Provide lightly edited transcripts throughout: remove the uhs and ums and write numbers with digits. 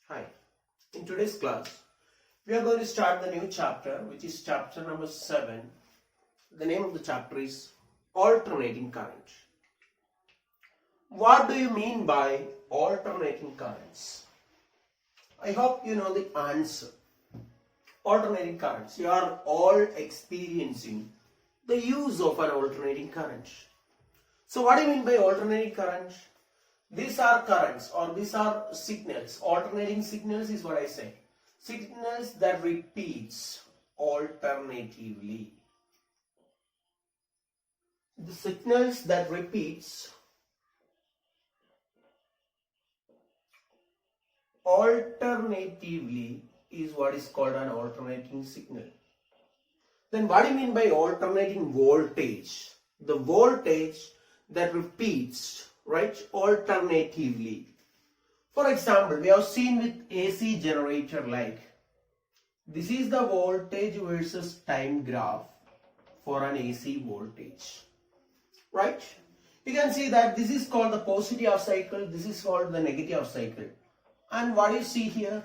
Hi, in today's class, we are going to start the new chapter, which is chapter number 7. The name of the chapter is Alternating Current. What do you mean by alternating currents? I hope you know the answer. Alternating currents. You are all experiencing the use of an alternating current. So what do you mean by alternating current? These are currents or these are signals. Alternating signals is what I say. Signals that repeats alternatively. The signals that repeats alternatively is what is called an alternating signal. Then what do you mean by alternating voltage? The voltage that repeats, right, alternatively. For example, we have seen with AC generator, like this is the voltage versus time graph for an AC voltage, right? You can see that this is called the positive half cycle, this is called the negative half cycle. And what you see here,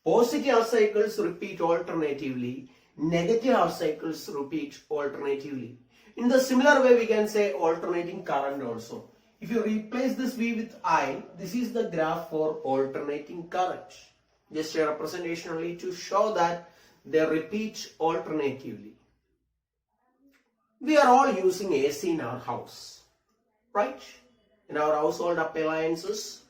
positive half cycles repeat alternatively, negative half cycles repeat alternatively. In the similar way, we can say alternating current also. If you replace this V with I, this is the graph for alternating current. Just a representation only to show that they repeat alternatively. We are all using AC in our house, right? In our household appliances,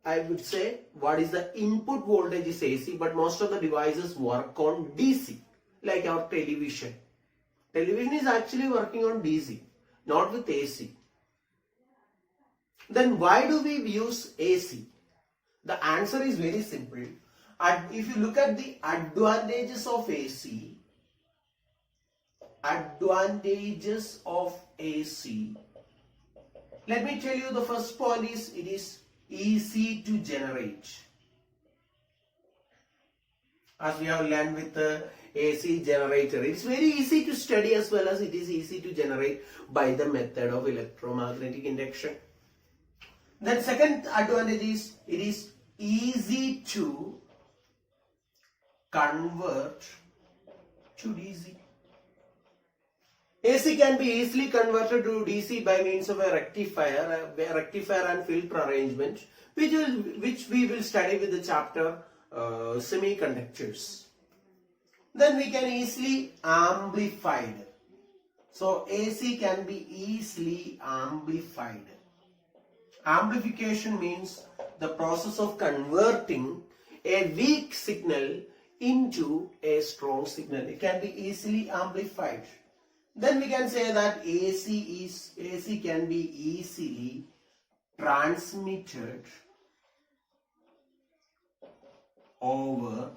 I would say what is the input voltage is AC, but most of the devices work on DC, like our television. Television is actually working on DC, not with AC. Then why do we use AC? The answer is very simple. And if you look at the advantages of AC, let me tell you, the first point is it is easy to generate. As we have learned with the AC generator, it's very easy to study as well as it is easy to generate by the method of electromagnetic induction. Then second advantage is it is easy to convert to DC. AC can be easily converted to DC by means of a rectifier and filter arrangement, which we will study with the chapter semiconductors. Then we can easily amplified. So AC can be easily amplified. Amplification means the process of converting a weak signal into a strong signal. It can be easily amplified. Then we can say that AC can be easily transmitted over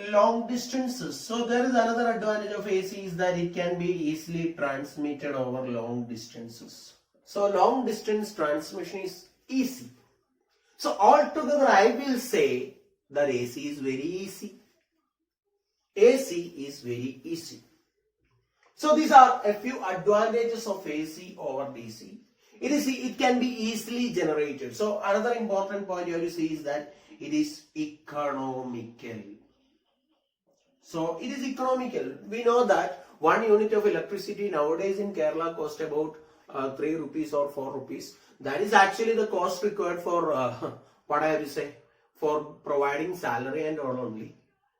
long distances. So there is another advantage of AC is that it can be easily transmitted over long distances. So long distance transmission is easy. So altogether I will say that AC is very easy. AC is very easy. So these are a few advantages of AC over DC. It can be easily generated. So another important point you have to see is that it is economical. So it is economical. We know that 1 unit of electricity nowadays in Kerala cost about 3 rupees or 4 rupees. That is actually the cost required for what I have to say, for providing salary and all only.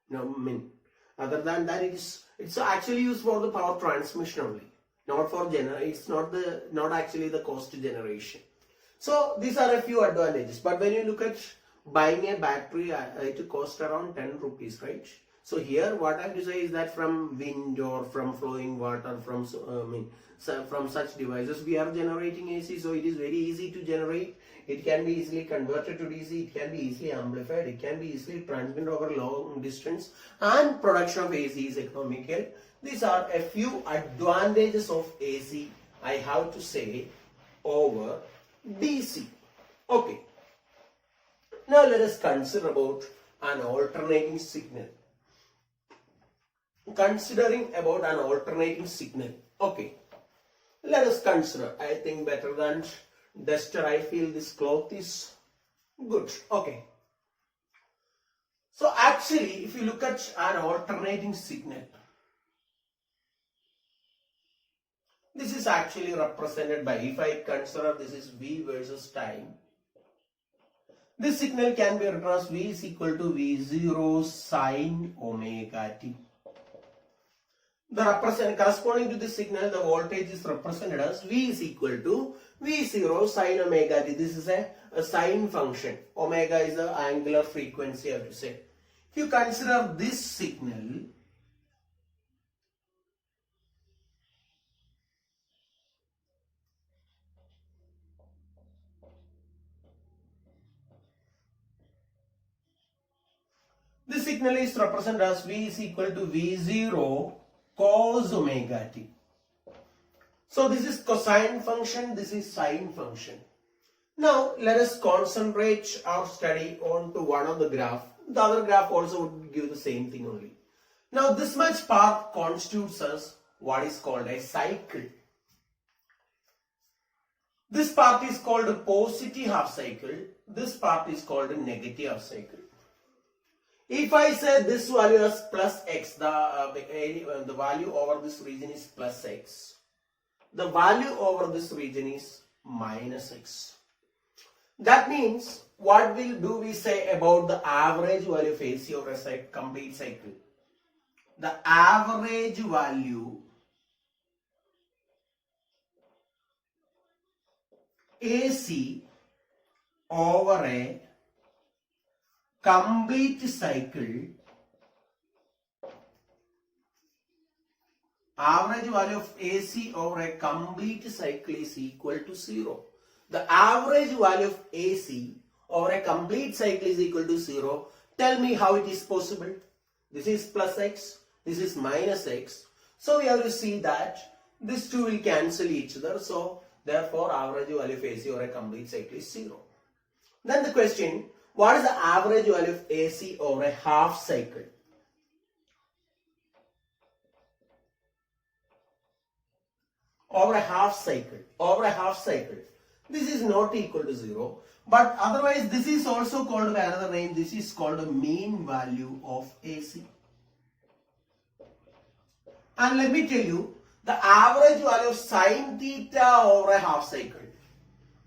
No, I mean, other than that, it's actually used for the power transmission only, not for it's not actually the cost generation. So these are a few advantages. But when you look at buying a battery, it costs around 10 rupees, right? So here what I have to say is that from wind or from flowing water, from such devices we are generating AC. So it is very easy to generate. It can be easily converted to DC. It can be easily amplified. It can be easily transmitted over long distance. And production of AC is economical. These are a few advantages of AC, I have to say, over DC. Okay. Now let us consider about an alternating signal. Considering about an alternating signal. Okay. Let us consider, I think better than Duster, I feel this cloth is good. Okay. So actually, if you look at an alternating signal, this is actually represented by, if I consider this is V versus time, this signal can be written as V is equal to V0 sine omega t. The corresponding to this signal, the voltage is represented as V is equal to V0 sine omega t. This is a sine function. Omega is the angular frequency, I have to say. If you consider this signal, this signal is represented as V is equal to V0 cos omega t. So this is cosine function, this is sine function. Now let us concentrate our study on to one of the graph. The other graph also would give the same thing only. Now this much part constitutes as what is called a cycle. This part is called a positive half cycle. This part is called a negative half cycle. If I say this value is plus x, the value over this region is plus x. The value over this region is minus x. That means what will we say about the average value of AC over a complete cycle? The average value AC over a complete cycle, average value of AC over a complete cycle is equal to 0. The average value of AC over a complete cycle is equal to 0. Tell me how it is possible. This is plus x, this is minus x. So we have to see that these two will cancel each other. So therefore average value of AC over a complete cycle is 0. Then the question, what is the average value of AC over a half cycle? Over a half cycle, this is not equal to 0, but otherwise this is also called by another name. This is called a mean value of AC. And let me tell you, the average value of sine theta over a half cycle,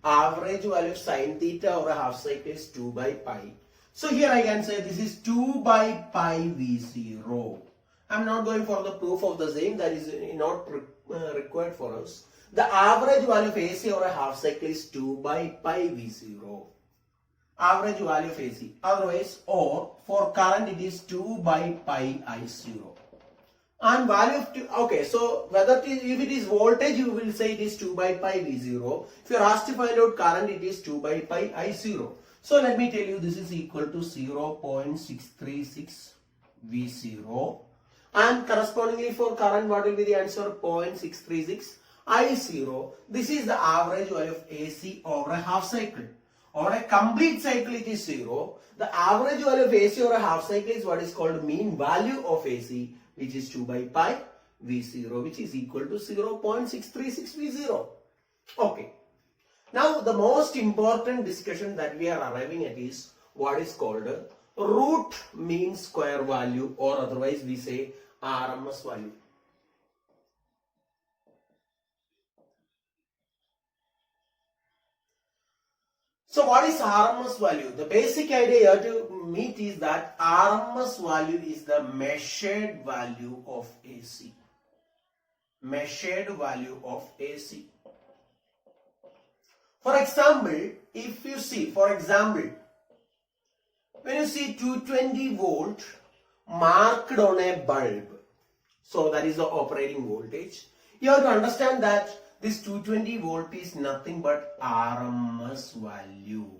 average value of sine theta over a half cycle is 2 by pi. So here I can say this is 2 by pi V0. I'm not going for the proof of the same, that is not required for us. The average value of AC over a half cycle is 2 by pi V0. Average value of AC. Otherwise, or for current it is 2 by pi I0. And value of 2, okay, so whether if it is voltage, you will say it is 2 by pi V0. If you are asked to find out current, it is 2 by pi I0. So let me tell you, this is equal to 0.636 V0. And correspondingly for current, what will be the answer? 0.636 I0. This is the average value of AC over a half cycle. Over a complete cycle, it is 0. The average value of AC over a half cycle is what is called mean value of AC, which is 2 by pi V0, which is equal to 0.636 V0. Okay. Now the most important discussion that we are arriving at is what is called root mean square value, or otherwise we say RMS value. So what is RMS value? The basic idea you have to meet is that RMS value is the measured value of AC. Measured value of AC. For example, if you see, for example, when you see 220 volt marked on a bulb, so that is the operating voltage, you have to understand that this 220 volt is nothing but RMS value.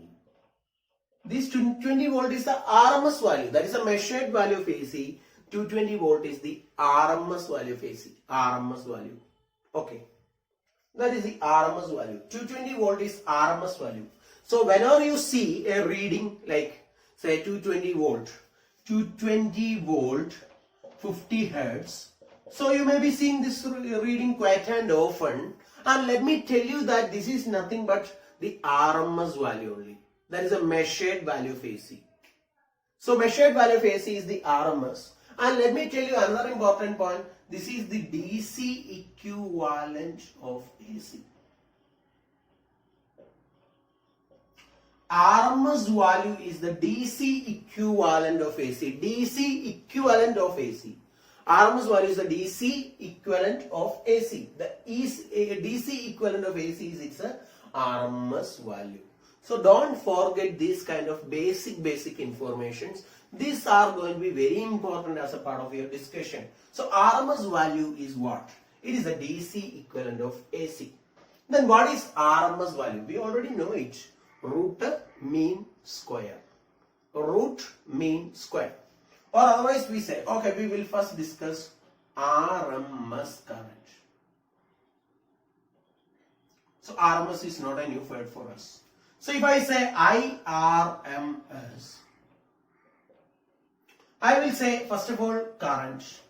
This 220 volt is the RMS value, that is the measured value of AC. 220 volt is the RMS value of AC, RMS value. Okay. That is the RMS value. 220 volt is RMS value. So whenever you see a reading like say 220 volt, 50 hertz. So you may be seeing this reading quite and often. And let me tell you that this is nothing but the RMS value only. That is a measured value of AC. So measured value of AC is the RMS. And let me tell you another important point. This is the DC equivalent of AC. RMS value is the DC equivalent of AC. DC equivalent of AC. RMS value is the DC equivalent of AC. The DC equivalent of AC is its RMS value. So don't forget these kind of basic informations. These are going to be very important as a part of your discussion. So RMS value is what? It is the DC equivalent of AC. Then what is RMS value? We already know it. Root mean square. Root mean square. Or otherwise we say, okay, we will first discuss RMS current. So RMS is not a new word for us. So if I say IRMS, I will say first of all current.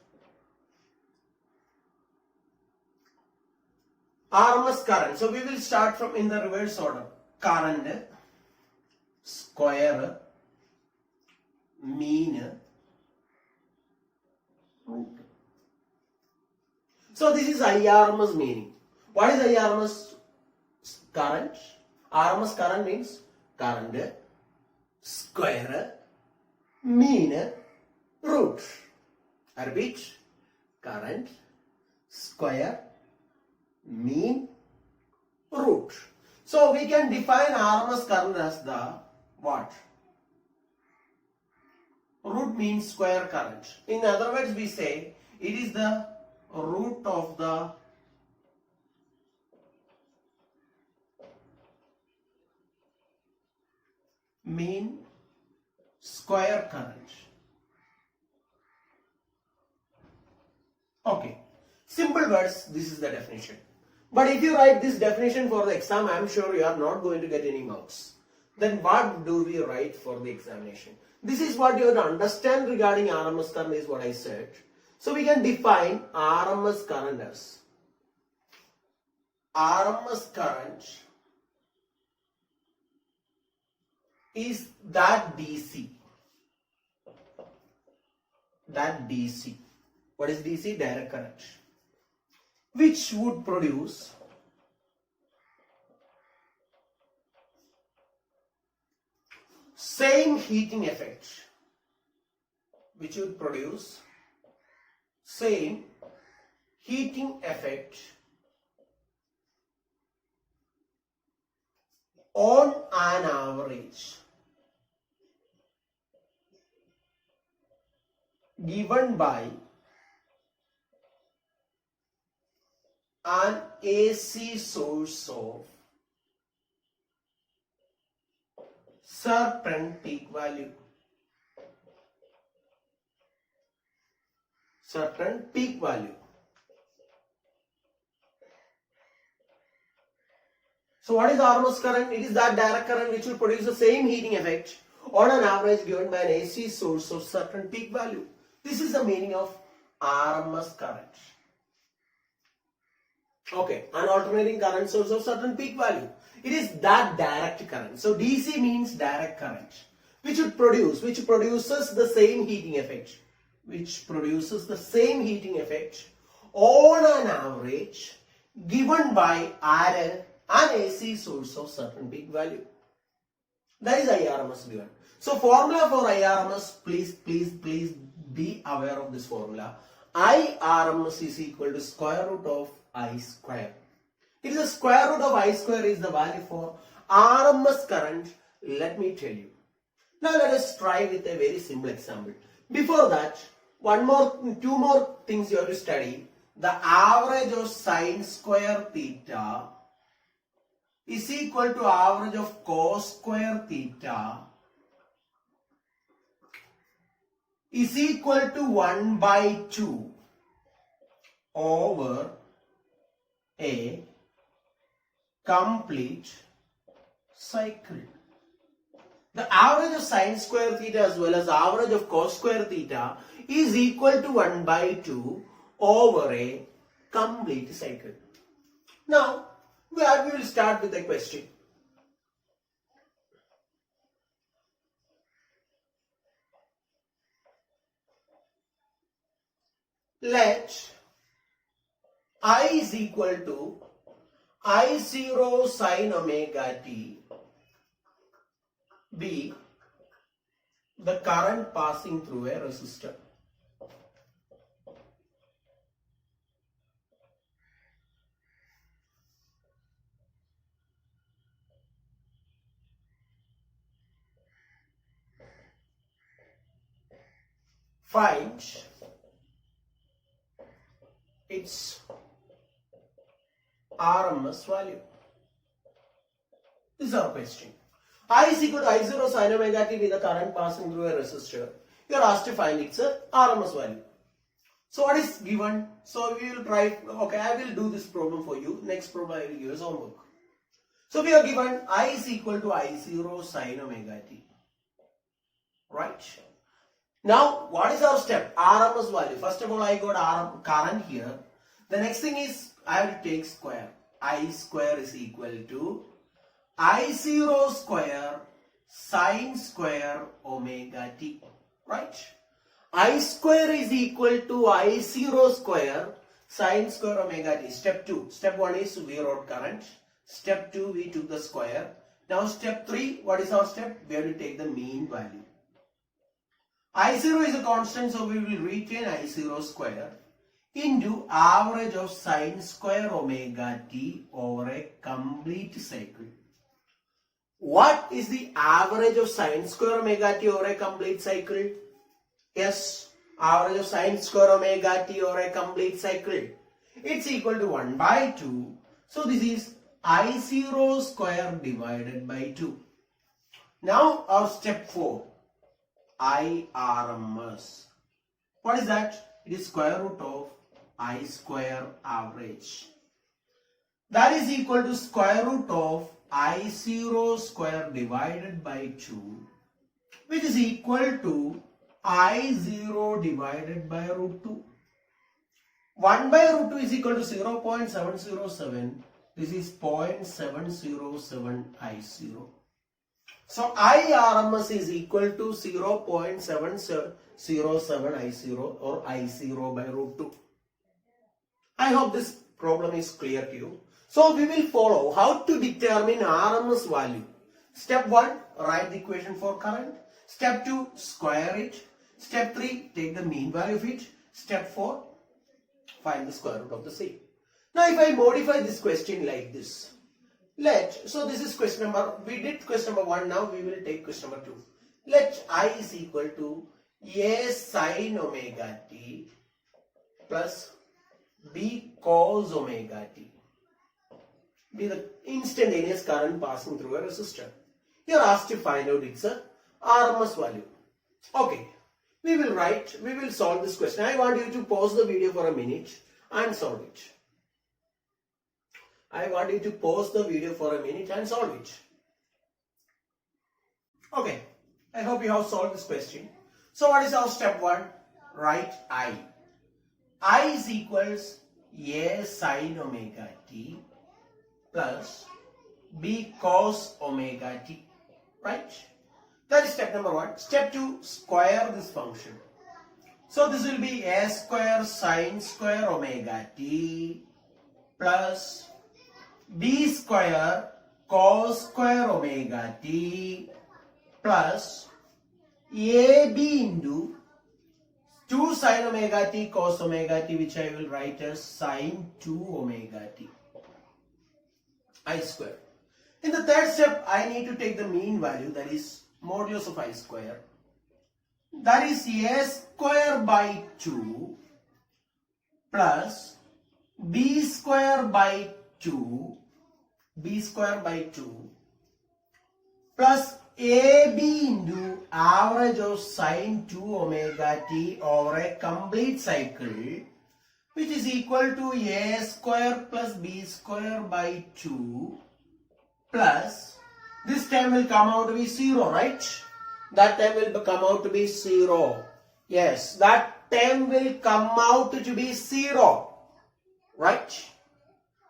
RMS current. So we will start from in the reverse order. Current, square, mean, root. So this is IRMS meaning. What is IRMS current? RMS current means current, square, mean, root. I repeat, current, square, mean, root. So we can define RMS current as the what? Root means square current. In other words, we say it is the root of the mean square current. Okay. Simple words, this is the definition. But if you write this definition for the exam, I am sure you are not going to get any marks. Then what do we write for the examination? This is what you have to understand regarding RMS current is what I said. So we can define RMS current as RMS current is that DC. That DC. What is DC? Direct current. Which would produce same heating effect. Which would produce same heating effect on an average given by an AC source of certain peak value. Certain peak value. So what is RMS current? It is that direct current which will produce the same heating effect on an average given by an AC source of certain peak value. This is the meaning of RMS current. Okay, an alternating current source of certain peak value. It is that direct current. So DC means direct current, which produces the same heating effect. Which produces the same heating effect on an average given by an AC source of certain peak value. That is IRMS given. So formula for IRMS, please be aware of this formula. IRMS is equal to square root of I square. It is the square root of I square is the value for RMS current. Let me tell you. Now let us try with a very simple example. Before that, two more things you have to study. The average of sine square theta is equal to average of cos square theta is equal to 1 by 2 over a complete cycle. The average of sine square theta as well as average of cos square theta is equal to 1 by 2 over a complete cycle. Now, we will start with a question. let I is equal to I0 sine omega t be the current passing through a resistor. Find its RMS value. This is our question. I is equal to I0 sine omega t with the current passing through a resistor. You are asked to find its RMS value. So what is given? So we will try, okay, I will do this problem for you. Next problem I will give as homework. So we are given I is equal to I0 sine omega t. Right? Now, what is our step? RMS value. First of all, I got current here. The next thing is, I have to take square. I square is equal to I0 square sine square omega t. Right? I square is equal to I0 square sine square omega t. Step 2. Step 1 is we wrote current. Step 2, we took the square. Now, step 3, what is our step? We have to take the mean value. I0 is a constant, so we will retain I0 square into average of sine square omega t over a complete cycle. What is the average of sine square omega t over a complete cycle? Yes, average of sine square omega t over a complete cycle. It's equal to 1 by 2. So this is I0 square divided by 2. Now our step 4. IRMS. What is that? It is square root of I square average. That is equal to square root of I0 square divided by 2, which is equal to I0 divided by root 2. 1 by root 2 is equal to 0.707. This is 0.707 I0. So IRMS is equal to 0.707 I0 or I0 by root 2. I hope this problem is clear to you. So we will follow how to determine RMS value. Step 1, write the equation for current. Step 2, square it. Step 3, take the mean value of it. Step 4, find the square root of the same. Now if I modify this question like this. So this is question number, we did question number 1, now we will take question number 2. Let I is equal to A sine omega t plus B cos omega t be the instantaneous current passing through a resistor. You are asked to find out its RMS value. Okay, we will solve this question. I want you to pause the video for a minute and solve it. I want you to pause the video for a minute and solve it. Okay, I hope you have solved this question. So what is our step 1? Write I. I is equals A sine omega t plus B cos omega t. Right? That is step number 1. Step 2, square this function. So this will be A square sine square omega t plus B square cos square omega t plus AB into 2 sine omega t cos omega t, which I will write as sine 2 omega t. I square. In the third step, I need to take the mean value, that is modulus of I square. That is A square by 2 plus B square by 2 plus AB into average of sine 2 omega t over a complete cycle, which is equal to A square plus B square by 2 plus, this term will come out to be 0, right? That term will come out to be 0. Yes, that term will come out to be 0, right?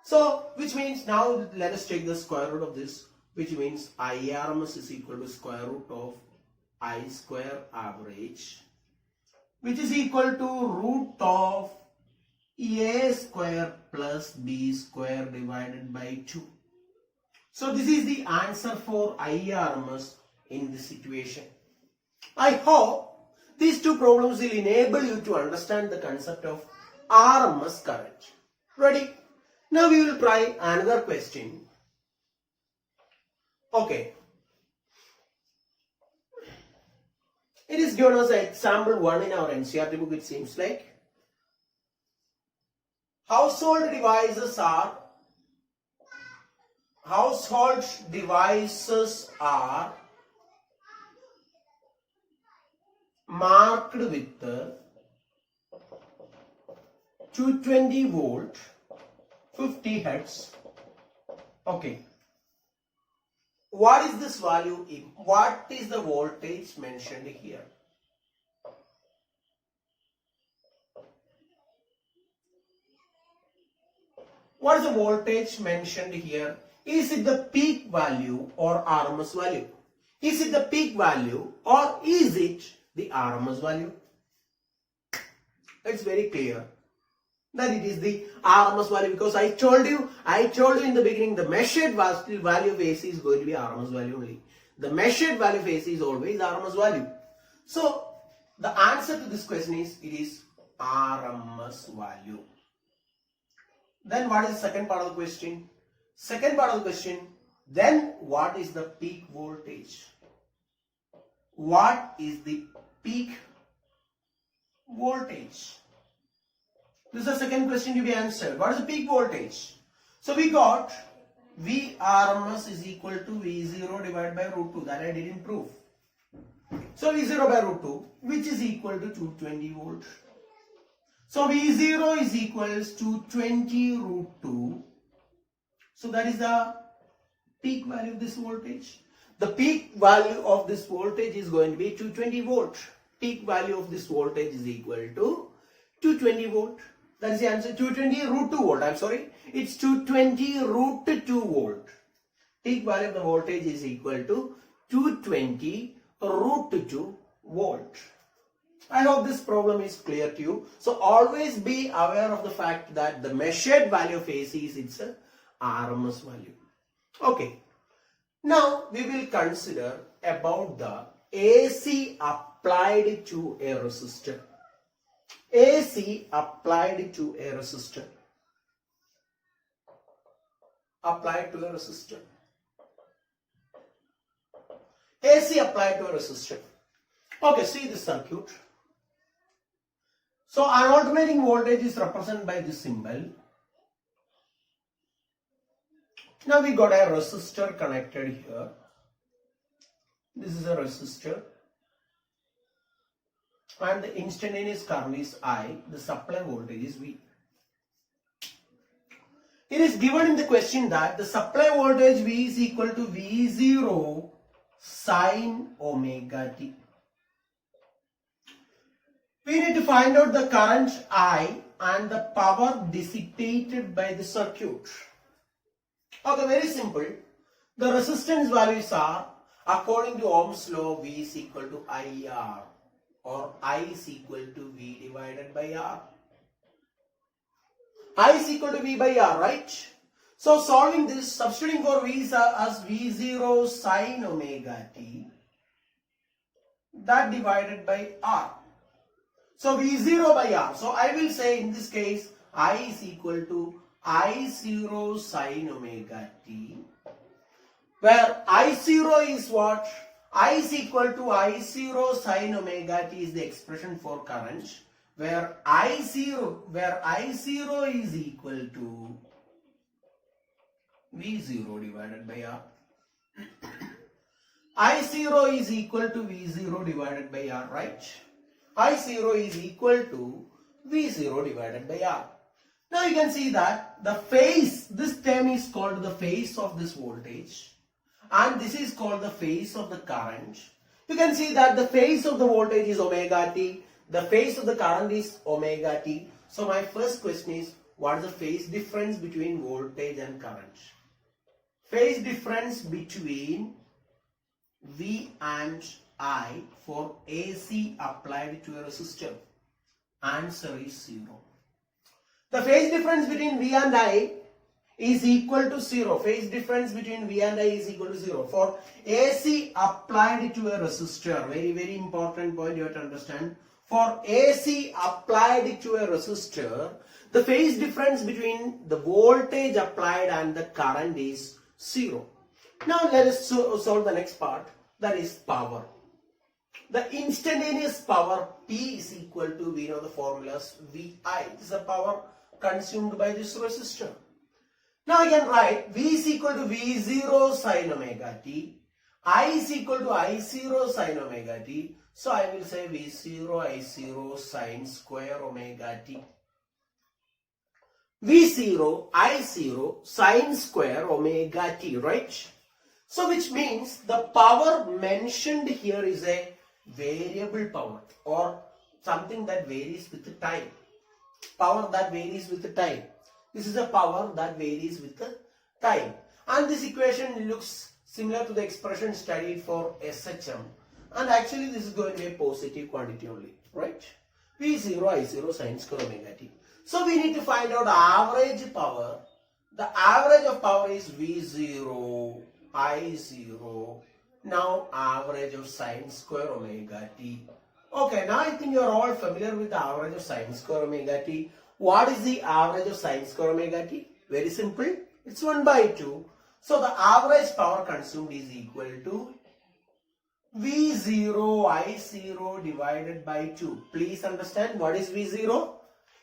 So, which means now let us take the square root of this, which means IRMS is equal to square root of I square average, which is equal to root of A square plus B square divided by 2. So this is the answer for IRMS in this situation. I hope these two problems will enable you to understand the concept of RMS current. Ready? Now we will try another question. Okay. It is given as example 1 in our NCERT book, it seems like. Household devices are marked with 220 volt, 50 hertz. Okay. What is this value? What is the voltage mentioned here? What is the voltage mentioned here? Is it the peak value or RMS value? Is it the peak value or is it the RMS value? It's very clear that it is the RMS value, because I told you in the beginning the measured value of AC is going to be RMS value only. The measured value of AC is always RMS value. So the answer to this question is, it is RMS value. Then what is the second part of the question? Second part of the question, then what is the peak voltage? What is the peak voltage? This is the second question to be answered. What is the peak voltage? So we got Vrms is equal to V0 divided by root 2. That I didn't prove. So V0 by root 2, which is equal to 220 volt. So V0 is equals to 20 root 2. So that is the peak value of this voltage. The peak value of this voltage is going to be 220 volt. Peak value of this voltage is equal to 220 volt. That is the answer. 220 root 2 volt. I'm sorry. It's 220 root 2 volt. Peak value of the voltage is equal to 220 root 2 volt. I hope this problem is clear to you. So always be aware of the fact that the measured value of AC is its RMS value. Okay. Now we will consider about the AC applied to a resistor. AC applied to a resistor. Applied to a resistor. AC applied to a resistor. Okay, see this circuit. So an alternating voltage is represented by this symbol. Now we got a resistor connected here. This is a resistor. And the instantaneous current is I. The supply voltage is V. It is given in the question that the supply voltage V is equal to V0 sine omega t. We need to find out the current I and the power dissipated by the circuit. Okay, very simple. The resistance values are, according to Ohm's law, V is equal to IR, or I is equal to V divided by R. I is equal to V by R, right? So solving this, substituting for V as V0 sine omega t, that divided by R. So V0 by R. So I will say in this case, I is equal to I0 sine omega t, where I0 is what? I is equal to I0 sine omega t is the expression for current, where I0 is equal to V0 divided by R. I0 is equal to V0 divided by R, right? I0 is equal to V0 divided by R. Now you can see that the phase, this term is called the phase of this voltage, and this is called the phase of the current. You can see that the phase of the voltage is omega t, the phase of the current is omega t. So my first question is, what is the phase difference between voltage and current? Phase difference between V and I for AC applied to a resistor. Answer is 0. The phase difference between V and I is equal to 0. Phase difference between V and I is equal to 0. For AC applied to a resistor, very, very important point you have to understand. For AC applied to a resistor, the phase difference between the voltage applied and the current is 0. Now let us solve the next part, that is power. The instantaneous power P is equal to, we know the formulas, VI. This is the power consumed by this resistor. Now I can write V is equal to V0 sin omega t, I is equal to I0 sin omega t. So I will say V0 I0 sin square omega t. V0 I0 sin square omega t, right? So which means the power mentioned here is a variable power or something that varies with the time. Power that varies with the time. This is a power that varies with the time. And this equation looks similar to the expression studied for SHM. And actually this is going to be a positive quantity only, right? V0 I0 sin square omega t. So we need to find out average power. The average of power is V0 I0. Now average of sin square omega t. Okay, now I think you are all familiar with the average of sin square omega t. What is the average of sin square omega t? Very simple. It's 1 by 2. So the average power consumed is equal to V0 I0 divided by 2. Please understand what is V0?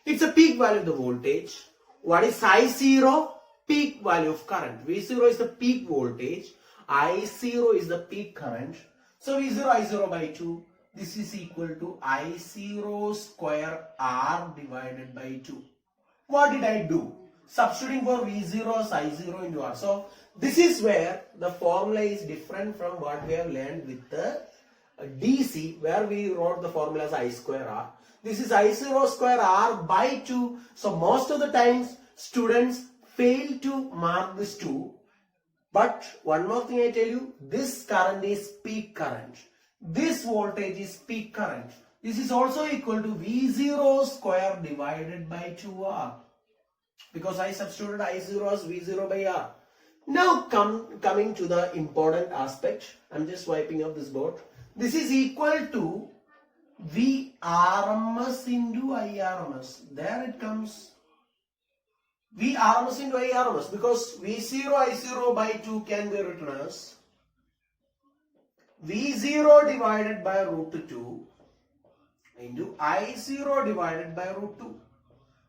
It's a peak value of the voltage. What is I0? Peak value of current. V0 is the peak voltage. I0 is the peak current. So V0 I0 by 2. This is equal to I0 square R divided by 2. What did I do? Substituting for V0 as I0 into R. So this is where the formula is different from what we have learned with the DC, where we wrote the formula as I square R. This is I0 square R by 2. So most of the times students fail to mark this 2. But one more thing I tell you, this current is peak current. This voltage is peak current. This is also equal to V0 square divided by 2R. Because I substituted I0 as V0 by R. Now coming to the important aspect. I'm just wiping up this board. This is equal to VRMS into IRMS. There it comes. VRMS into IRMS, because V0 I0 by 2 can be written as V0 divided by root 2 into I0 divided by root 2.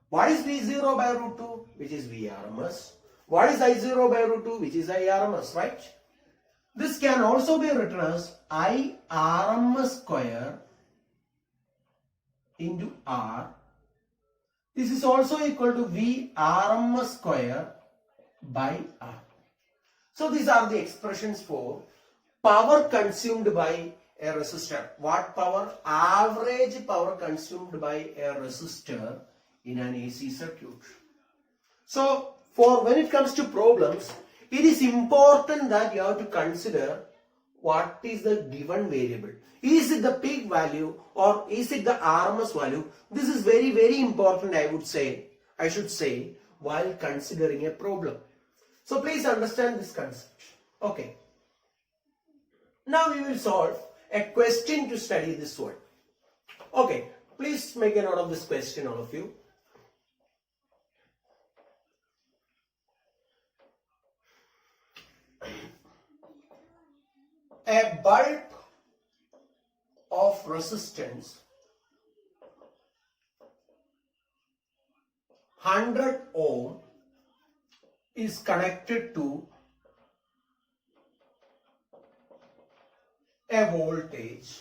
What is V0 by root 2? Which is VRMS. What is I0 by root 2? Which is IRMS, right? This can also be written as IRMS square into R. This is also equal to VRMS square by R. So these are the expressions for power consumed by a resistor. What power? Average power consumed by a resistor in an AC circuit. So for when it comes to problems, it is important that you have to consider what is the given variable. Is it the peak value or is it the RMS value? This is very, very important, I should say, while considering a problem. So please understand this concept. Okay. Now we will solve a question to study this one. Okay. Please make a note of this question, all of you. A bulb of resistance 100 ohm is connected to a voltage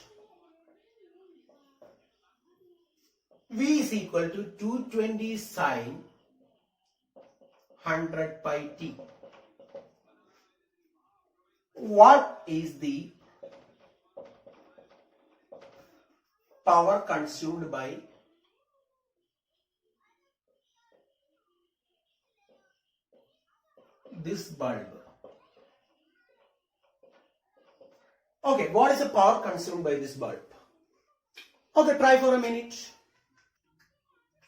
V is equal to 220 sine 100 pi t. What is the power consumed by this bulb? Okay, what is the power consumed by this bulb? Okay, try for a minute.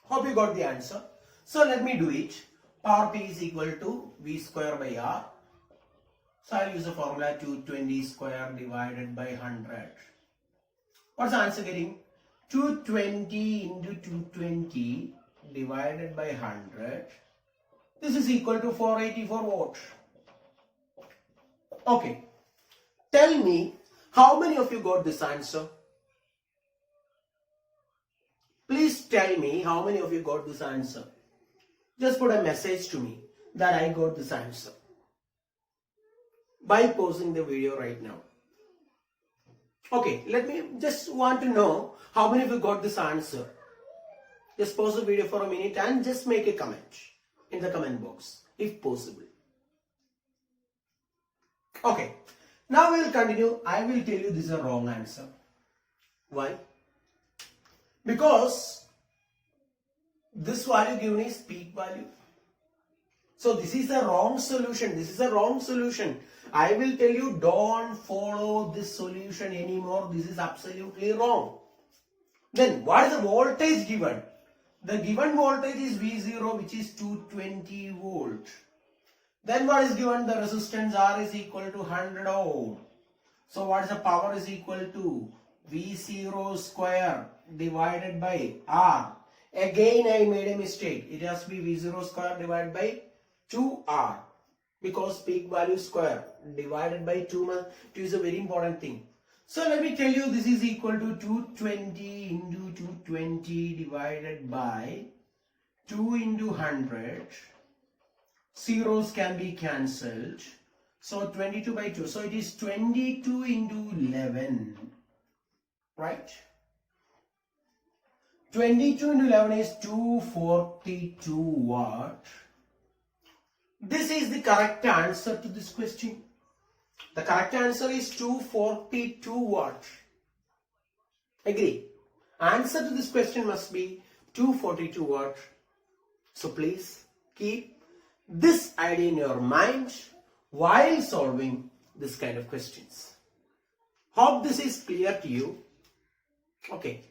Hope you got the answer. So let me do it. Power P is equal to V square by R. So I'll use the formula 220 square divided by 100. What's the answer getting? 220 into 220 divided by 100. This is equal to 484 watt. Okay. Tell me, how many of you got this answer? Please tell me how many of you got this answer. Just put a message to me that I got this answer by pausing the video right now. Okay, let me just want to know how many of you got this answer. Just pause the video for a minute and just make a comment in the comment box if possible. Okay, now we will continue. I will tell you this is a wrong answer. Why? Because this value given is peak value. So this is a wrong solution. This is a wrong solution. I will tell you, don't follow this solution anymore. This is absolutely wrong. Then what is the voltage given? The given voltage is V0, which is 220 volt. Then what is given? The resistance R is equal to 100 ohm. So what is the power is equal to? V0 square divided by R. Again I made a mistake. It has to be V0 square divided by 2R. Because peak value square divided by 2 is a very important thing. So let me tell you, this is equal to 220 into 220 divided by 2 into 100. Zeros can be cancelled. So 22 by 2. So it is 22 into 11. Right? 22 into 11 is 242 watt. This is the correct answer to this question. The correct answer is 242 watt. Agree? Answer to this question must be 242 watt. So please keep this idea in your mind while solving this kind of questions. Hope this is clear to you. Okay.